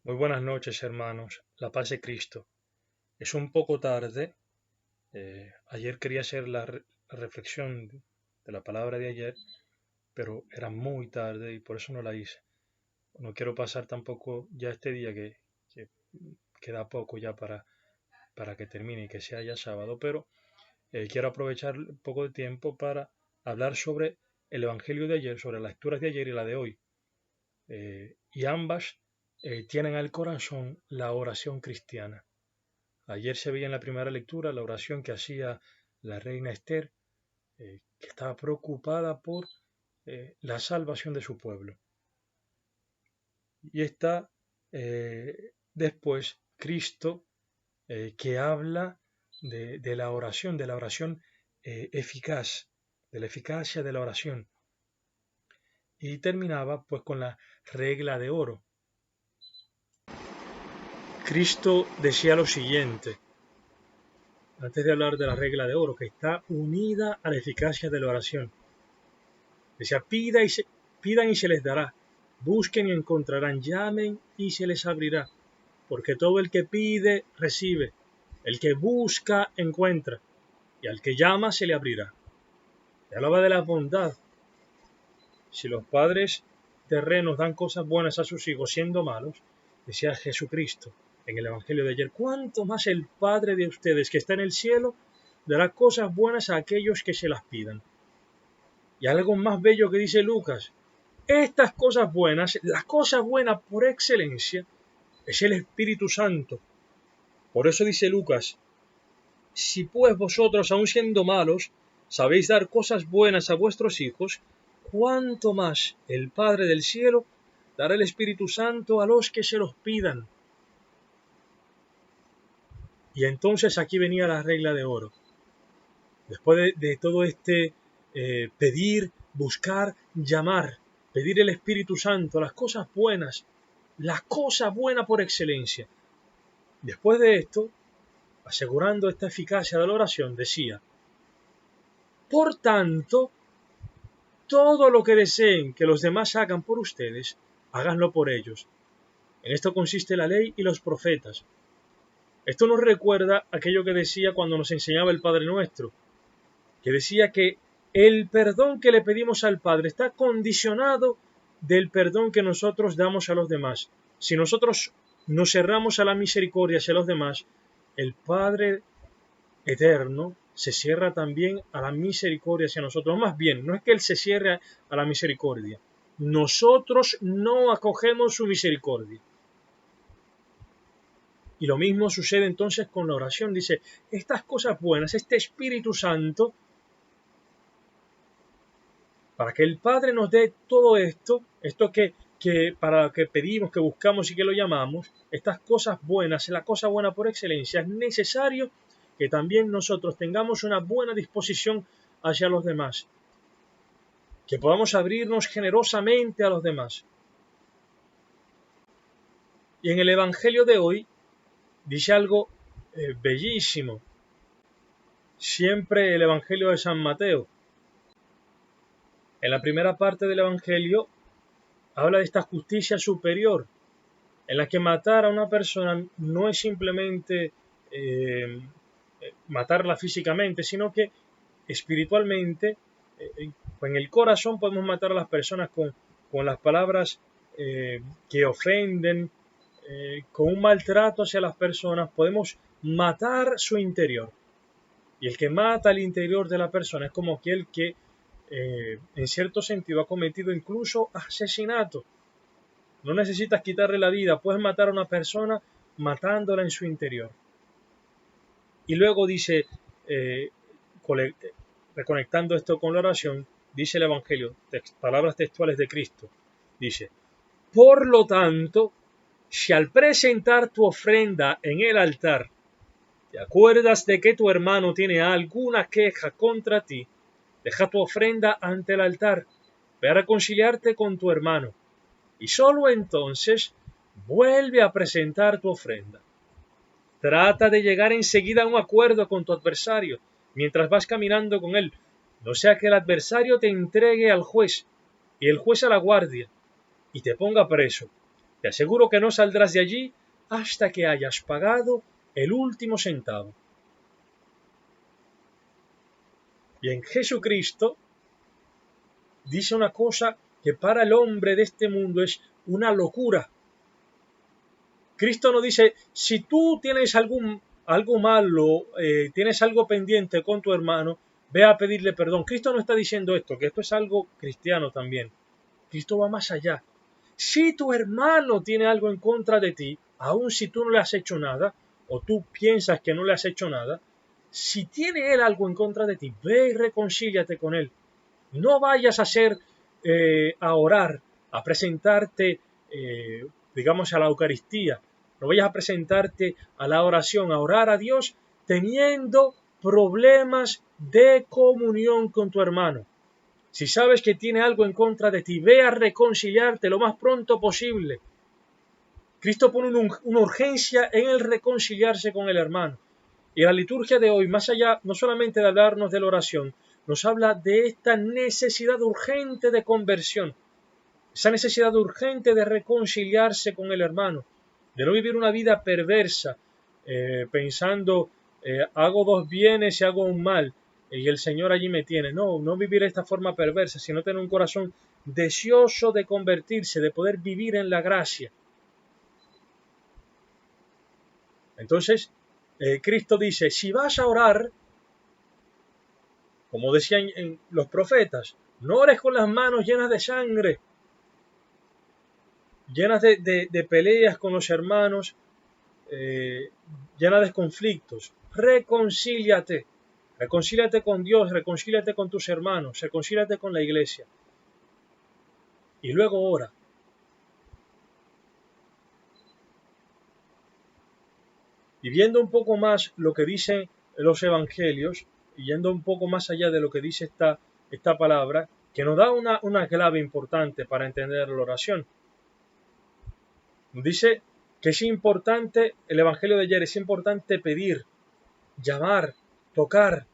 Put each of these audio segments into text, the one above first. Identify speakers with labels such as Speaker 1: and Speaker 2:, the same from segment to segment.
Speaker 1: Muy buenas noches, hermanos. La paz de Cristo. Es un poco tarde. Ayer quería hacer la reflexión de la palabra de ayer, pero era muy tarde y por eso no la hice. No quiero pasar tampoco ya este día que queda poco ya para que termine y que sea ya sábado, pero quiero aprovechar un poco de tiempo para hablar sobre el Evangelio de ayer, sobre las lecturas de ayer y la de hoy. Y ambas tienen al corazón la oración cristiana. Ayer se veía en la primera lectura la oración que hacía la reina Esther, que estaba preocupada por la salvación de su pueblo. Y está después Cristo, que habla de la oración eficaz, de la eficacia de la oración. Y terminaba pues con la regla de oro. Cristo decía lo siguiente, antes de hablar de la regla de oro, que está unida a la eficacia de la oración. Decía, pidan y se les dará, busquen y encontrarán, llamen y se les abrirá, porque todo el que pide, recibe, el que busca, encuentra, y al que llama, se le abrirá. Y hablaba de la bondad. Si los padres terrenos dan cosas buenas a sus hijos siendo malos, decía Jesucristo en el Evangelio de ayer, ¿cuánto más el Padre de ustedes que está en el cielo dará cosas buenas a aquellos que se las pidan? Y algo más bello que dice Lucas, estas cosas buenas, la cosa buena por excelencia, es el Espíritu Santo. Por eso dice Lucas, si pues vosotros, aun siendo malos, sabéis dar cosas buenas a vuestros hijos, ¿cuánto más el Padre del cielo dará el Espíritu Santo a los que se los pidan? Y entonces aquí venía la regla de oro. Después de todo este pedir, buscar, llamar, pedir el Espíritu Santo, las cosas buenas, la cosa buena por excelencia. Después de esto, asegurando esta eficacia de la oración, decía, por tanto, todo lo que deseen que los demás hagan por ustedes, háganlo por ellos. En esto consiste la ley y los profetas. Esto nos recuerda aquello que decía cuando nos enseñaba el Padre Nuestro, que decía que el perdón que le pedimos al Padre está condicionado del perdón que nosotros damos a los demás. Si nosotros nos cerramos a la misericordia hacia los demás, el Padre eterno se cierra también a la misericordia hacia nosotros. Más bien, no es que Él se cierre a la misericordia, nosotros no acogemos su misericordia. Y lo mismo sucede entonces con la oración. Dice, estas cosas buenas, este Espíritu Santo, para que el Padre nos dé todo esto que para que pedimos, que buscamos y que lo llamamos, estas cosas buenas, la cosa buena por excelencia, es necesario que también nosotros tengamos una buena disposición hacia los demás, que podamos abrirnos generosamente a los demás. Y en el Evangelio de hoy dice algo bellísimo, siempre el Evangelio de San Mateo. En la primera parte del Evangelio habla de esta justicia superior, en la que matar a una persona no es simplemente matarla físicamente, sino que espiritualmente, en el corazón podemos matar a las personas con las palabras que ofenden, con un maltrato hacia las personas, podemos matar su interior. Y el que mata al interior de la persona es como aquel que en cierto sentido ha cometido incluso asesinato. No necesitas quitarle la vida, puedes matar a una persona matándola en su interior. Y luego dice, reconectando esto con la oración, dice el Evangelio, palabras textuales de Cristo, dice, por lo tanto, si al presentar tu ofrenda en el altar, te acuerdas de que tu hermano tiene alguna queja contra ti, deja tu ofrenda ante el altar, ve a reconciliarte con tu hermano, y solo entonces vuelve a presentar tu ofrenda. Trata de llegar enseguida a un acuerdo con tu adversario mientras vas caminando con él, no sea que el adversario te entregue al juez y el juez a la guardia y te ponga preso. Te aseguro que no saldrás de allí hasta que hayas pagado el último centavo. Y en Jesucristo dice una cosa que para el hombre de este mundo es una locura. Cristo no dice, si tú tienes algo malo, tienes algo pendiente con tu hermano, ve a pedirle perdón. Cristo no está diciendo esto, que esto es algo cristiano también. Cristo va más allá. Si tu hermano tiene algo en contra de ti, aun si tú no le has hecho nada, o tú piensas que no le has hecho nada, si tiene él algo en contra de ti, ve y reconcíliate con él. No vayas a orar, a presentarte, digamos, a la Eucaristía. No vayas a presentarte a la oración, a orar a Dios teniendo problemas de comunión con tu hermano. Si sabes que tiene algo en contra de ti, ve a reconciliarte lo más pronto posible. Cristo pone una urgencia en el reconciliarse con el hermano. Y la liturgia de hoy, más allá no solamente de hablarnos de la oración, nos habla de esta necesidad urgente de conversión, esa necesidad urgente de reconciliarse con el hermano, de no vivir una vida perversa, pensando, hago dos bienes y hago un mal, y el Señor allí me tiene. No, no vivir de esta forma perversa, sino tener un corazón deseoso de convertirse, de poder vivir en la gracia. Entonces, Cristo dice, si vas a orar, como decían los profetas, no ores con las manos llenas de sangre, llenas de peleas con los hermanos, llenas de conflictos. Reconcíliate con Dios, reconcíliate con tus hermanos, reconcíliate con la iglesia. Y luego ora. Y viendo un poco más lo que dicen los evangelios, y yendo un poco más allá de lo que dice esta palabra, que nos da una clave importante para entender la oración. Nos dice que es importante, el evangelio de ayer, es importante pedir, llamar, tocar,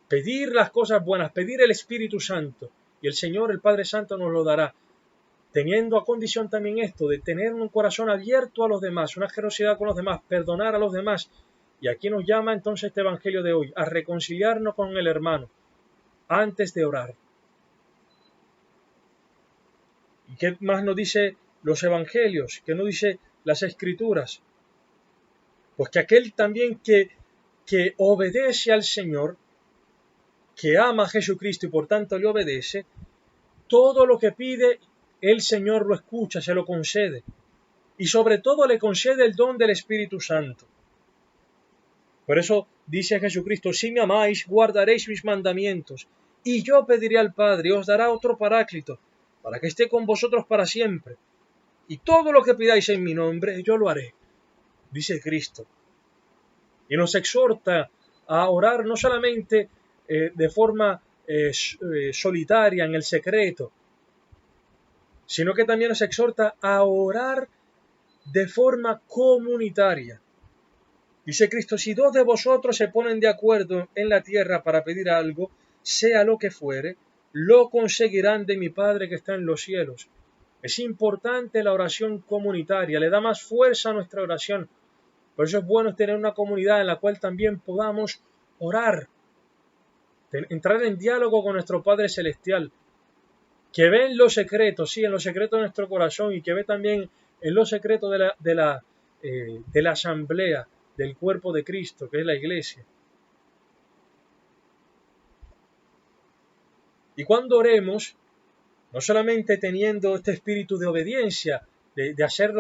Speaker 1: pedir las cosas buenas, pedir el Espíritu Santo. Y el Señor, el Padre Santo, nos lo dará, teniendo a condición también esto, de tener un corazón abierto a los demás, una generosidad con los demás, perdonar a los demás. Y aquí nos llama entonces este evangelio de hoy, a reconciliarnos con el hermano, antes de orar. ¿Y qué más nos dice los evangelios? ¿Qué nos dice las escrituras? Pues que aquel también que obedece al Señor, que ama a Jesucristo y por tanto le obedece, todo lo que pide el Señor lo escucha, se lo concede. Y sobre todo le concede el don del Espíritu Santo. Por eso dice Jesucristo, si me amáis, guardaréis mis mandamientos. Y yo pediré al Padre, y os dará otro paráclito, para que esté con vosotros para siempre. Y todo lo que pidáis en mi nombre, yo lo haré, dice Cristo. Y nos exhorta a orar no solamente de forma solitaria, en el secreto, sino que también nos exhorta a orar de forma comunitaria. Dice Cristo, si dos de vosotros se ponen de acuerdo en la tierra para pedir algo, sea lo que fuere, lo conseguirán de mi Padre que está en los cielos. Es importante la oración comunitaria, le da más fuerza a nuestra oración. Por eso es bueno tener una comunidad en la cual también podamos orar, entrar en diálogo con nuestro Padre Celestial, que ve en lo secreto, sí, en lo secreto de nuestro corazón, y que ve también en lo secreto de la asamblea, del cuerpo de Cristo, que es la iglesia. Y cuando oremos, no solamente teniendo este espíritu de obediencia, de hacer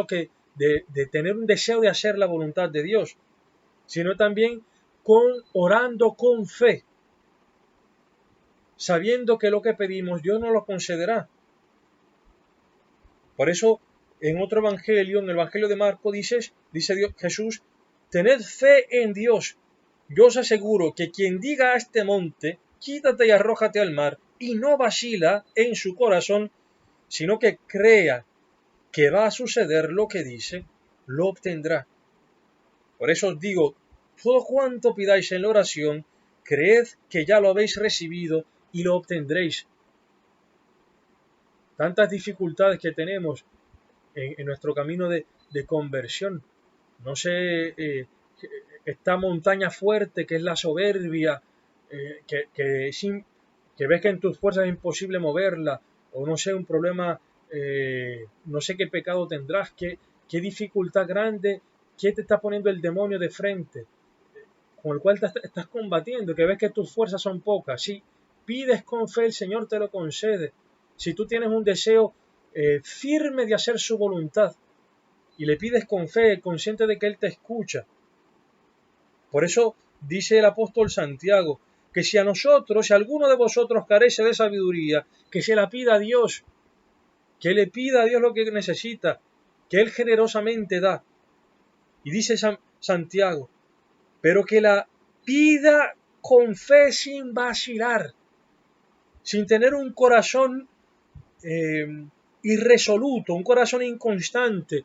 Speaker 1: de tener un deseo de hacer la voluntad de Dios, sino también orando con fe, sabiendo que lo que pedimos Dios nos lo concederá. Por eso, en otro evangelio, en el evangelio de Marcos, dice Jesús, tened fe en Dios. Yo os aseguro que quien diga a este monte, quítate y arrójate al mar, y no vacila en su corazón, sino que crea que va a suceder lo que dice, lo obtendrá. Por eso os digo, todo cuanto pidáis en la oración, creed que ya lo habéis recibido y lo obtendréis. Tantas dificultades que tenemos en nuestro camino de conversión. No sé, esta montaña fuerte que es la soberbia, que ves que en tus fuerzas es imposible moverla, o no sé, un problema, no sé qué pecado tendrás, qué dificultad grande, qué te está poniendo el demonio de frente, con el cual estás combatiendo, que ves que tus fuerzas son pocas. Si pides con fe, el Señor te lo concede. Si tú tienes un deseo firme de hacer su voluntad y le pides con fe, consciente de que Él te escucha. Por eso dice el apóstol Santiago, que si alguno de vosotros carece de sabiduría, que se la pida a Dios, que le pida a Dios lo que necesita, que Él generosamente da. Y dice Santiago, pero que la pida con fe sin vacilar, sin tener un corazón irresoluto, un corazón inconstante,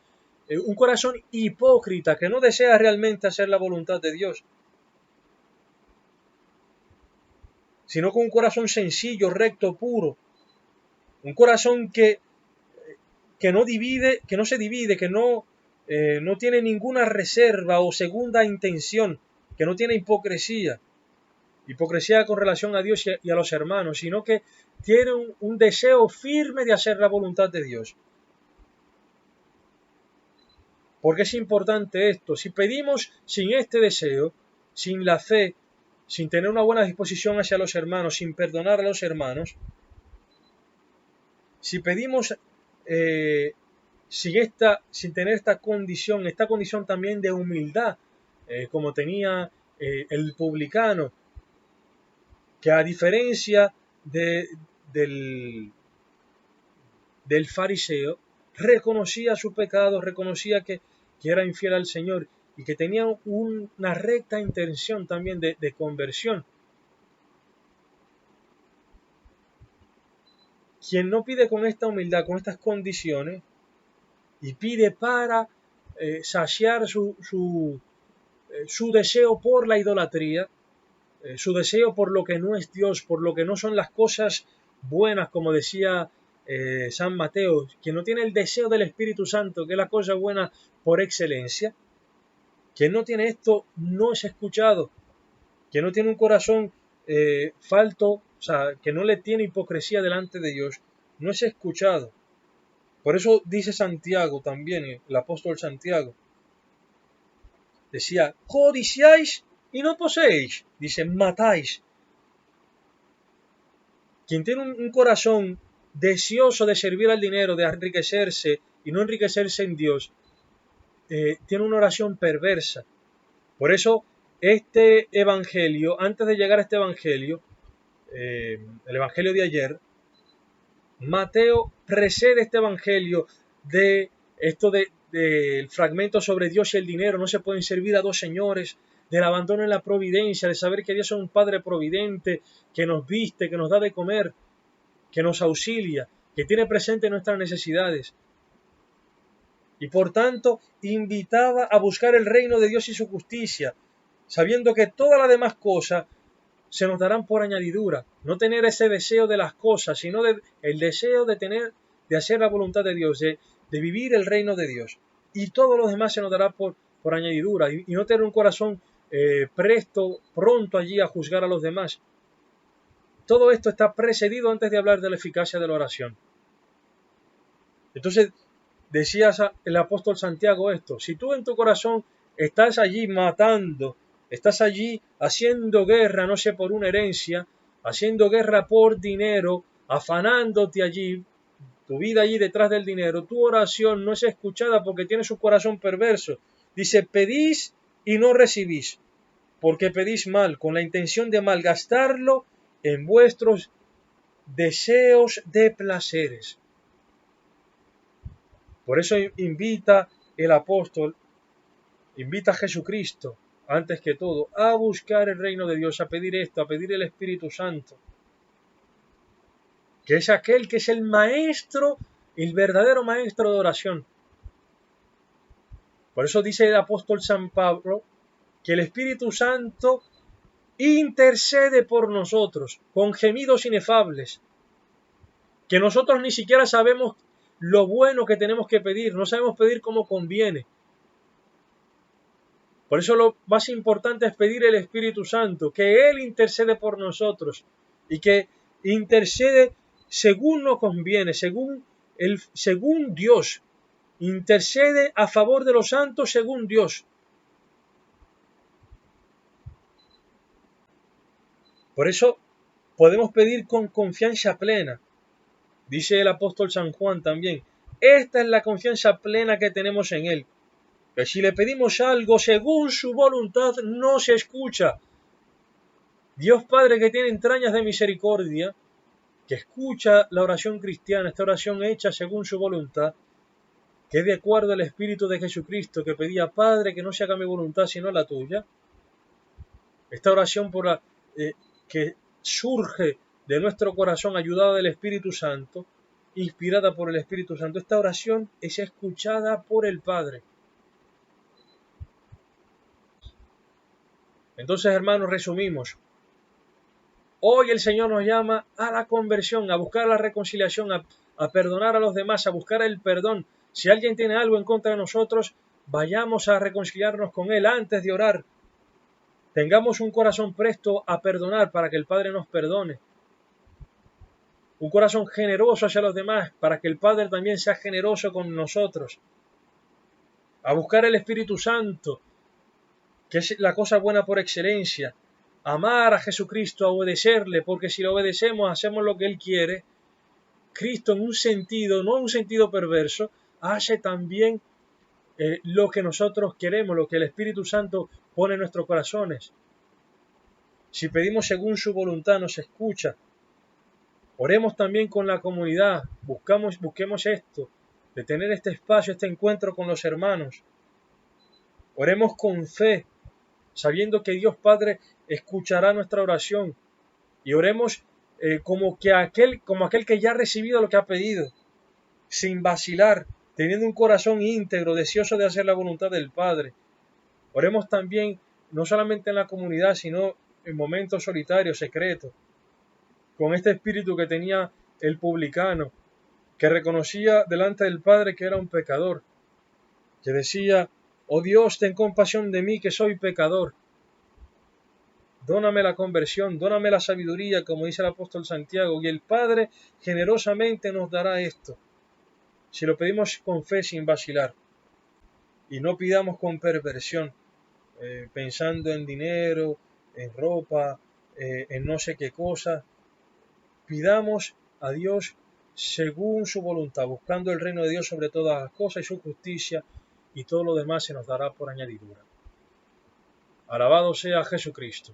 Speaker 1: un corazón hipócrita que no desea realmente hacer la voluntad de Dios, sino con un corazón sencillo, recto, puro, un corazón que no divide, que no se divide, que no tiene ninguna reserva o segunda intención, que no tiene hipocresía con relación a Dios y a los hermanos, sino que tiene un deseo firme de hacer la voluntad de Dios. Porque es importante esto. Si pedimos sin este deseo, sin la fe, sin tener una buena disposición hacia los hermanos, sin perdonar a los hermanos, si pedimos sin tener esta condición también de humildad, como tenía el publicano, que a diferencia del fariseo, reconocía su pecado, reconocía que era infiel al Señor y que tenía una recta intención también de conversión. Quien no pide con esta humildad, con estas condiciones, y pide para saciar su deseo por la idolatría, su deseo por lo que no es Dios, por lo que no son las cosas buenas, como decía San Mateo, quien no tiene el deseo del Espíritu Santo, que es la cosa buena por excelencia, quien no tiene esto no es escuchado, quien no tiene un corazón falto, o sea, que no le tiene hipocresía delante de Dios, no es escuchado. Por eso dice Santiago también, el apóstol Santiago, decía, codiciáis y no poseéis, dice, matáis. Quien tiene un corazón deseoso de servir al dinero, de enriquecerse y no enriquecerse en Dios, tiene una oración perversa. Por eso este evangelio, antes de llegar a este evangelio, el evangelio de ayer, Mateo precede este evangelio de esto del fragmento sobre Dios y el dinero. No se pueden servir a dos señores, del abandono en la providencia, de saber que Dios es un Padre providente, que nos viste, que nos da de comer, que nos auxilia, que tiene presente nuestras necesidades. Y por tanto invitaba a buscar el reino de Dios y su justicia, sabiendo que todas las demás cosas se nos darán por añadidura. No tener ese deseo de las cosas, sino el deseo de hacer la voluntad de Dios, de vivir el reino de Dios. Y todo lo demás se nos dará por añadidura. Y no tener un corazón pronto allí a juzgar a los demás. Todo esto está precedido antes de hablar de la eficacia de la oración. Entonces, decía el apóstol Santiago esto: si tú en tu corazón estás allí matando, estás allí haciendo guerra, no sé, por una herencia, haciendo guerra por dinero, afanándote allí, tu vida allí detrás del dinero, tu oración no es escuchada porque tienes un corazón perverso. Dice, pedís y no recibís, porque pedís mal, con la intención de malgastarlo en vuestros deseos de placeres. Por eso invita el apóstol, invita a Jesucristo, antes que todo, a buscar el reino de Dios, a pedir esto, a pedir el Espíritu Santo, que es aquel que es el maestro, el verdadero maestro de oración. Por eso dice el apóstol San Pablo que el Espíritu Santo intercede por nosotros con gemidos inefables, que nosotros ni siquiera sabemos lo bueno que tenemos que pedir, no sabemos pedir como conviene. Por eso lo más importante es pedir el Espíritu Santo, que Él intercede por nosotros y que intercede según nos conviene, según Dios. Intercede a favor de los santos según Dios. Por eso podemos pedir con confianza plena. Dice el apóstol San Juan también, esta es la confianza plena que tenemos en Él, que si le pedimos algo según su voluntad, no se escucha. Dios Padre, que tiene entrañas de misericordia, que escucha la oración cristiana, esta oración hecha según su voluntad, que es de acuerdo al Espíritu de Jesucristo, que pedía, Padre, que no se haga mi voluntad sino la tuya. Esta oración que surge de nuestro corazón, ayudada del Espíritu Santo, inspirada por el Espíritu Santo, esta oración es escuchada por el Padre. Entonces, hermanos, resumimos. Hoy el Señor nos llama a la conversión, a buscar la reconciliación, a perdonar a los demás, a buscar el perdón. Si alguien tiene algo en contra de nosotros, vayamos a reconciliarnos con Él antes de orar. Tengamos un corazón presto a perdonar para que el Padre nos perdone. Un corazón generoso hacia los demás para que el Padre también sea generoso con nosotros. A buscar el Espíritu Santo, que es la cosa buena por excelencia. Amar a Jesucristo, a obedecerle, porque si lo obedecemos, hacemos lo que Él quiere. Cristo en un sentido, no en un sentido perverso, hace también lo que nosotros queremos, lo que el Espíritu Santo pone en nuestros corazones. Si pedimos según su voluntad, nos escucha. Oremos también con la comunidad, busquemos esto, de tener este espacio, este encuentro con los hermanos. Oremos con fe, sabiendo que Dios Padre escuchará nuestra oración, y oremos como aquel que ya ha recibido lo que ha pedido, sin vacilar, teniendo un corazón íntegro, deseoso de hacer la voluntad del Padre. Oremos también, no solamente en la comunidad, sino en momentos solitarios, secretos, con este espíritu que tenía el publicano, que reconocía delante del Padre que era un pecador, que decía, oh Dios, ten compasión de mí que soy pecador. Dóname la conversión, dóname la sabiduría, como dice el apóstol Santiago, y el Padre generosamente nos dará esto, si lo pedimos con fe sin vacilar, y no pidamos con perversión, pensando en dinero, en ropa, en no sé qué cosa. Pidamos a Dios según su voluntad, buscando el reino de Dios sobre todas las cosas y su justicia, y todo lo demás se nos dará por añadidura. Alabado sea Jesucristo.